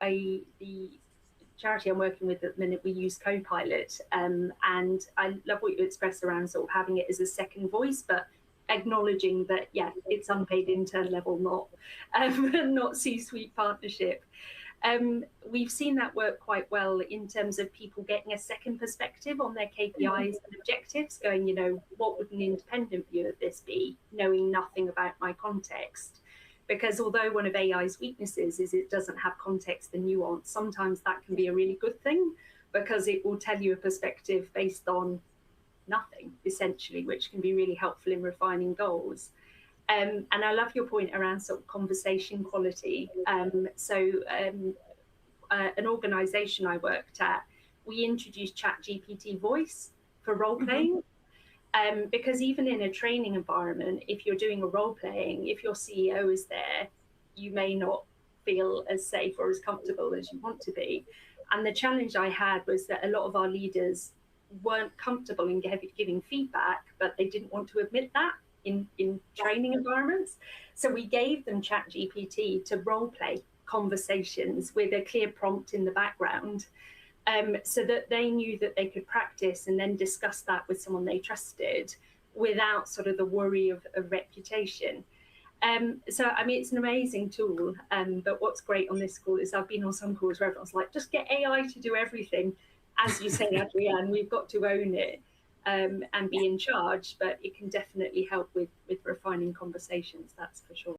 the charity I'm working with at the minute, we use Copilot, and I love what you expressed around sort of having it as a second voice, but acknowledging that, yeah, it's unpaid intern level, not not C-suite partnership. We've seen that work quite well in terms of people getting a second perspective on their KPIs and objectives, going, what would an independent view of this be, knowing nothing about my context? Because although one of AI's weaknesses is it doesn't have context and nuance, sometimes that can be a really good thing because it will tell you a perspective based on nothing, essentially, which can be really helpful in refining goals. And I love your point around sort of conversation quality. An organization I worked at, we introduced ChatGPT voice for role playing. Because even in a training environment, if you're doing a role playing, if your CEO is there, you may not feel as safe or as comfortable as you want to be. And the challenge I had was that a lot of our leaders weren't comfortable in giving feedback, but they didn't want to admit that in training environments. So we gave them ChatGPT to role play conversations with a clear prompt in the background, so that they knew that they could practice and then discuss that with someone they trusted without sort of the worry of reputation. So, I mean, it's an amazing tool. But what's great on this call is I've been on some calls where everyone's like, just get AI to do everything. As you say, Adrienne, we've got to own it, and be in charge, but it can definitely help with refining conversations, that's for sure.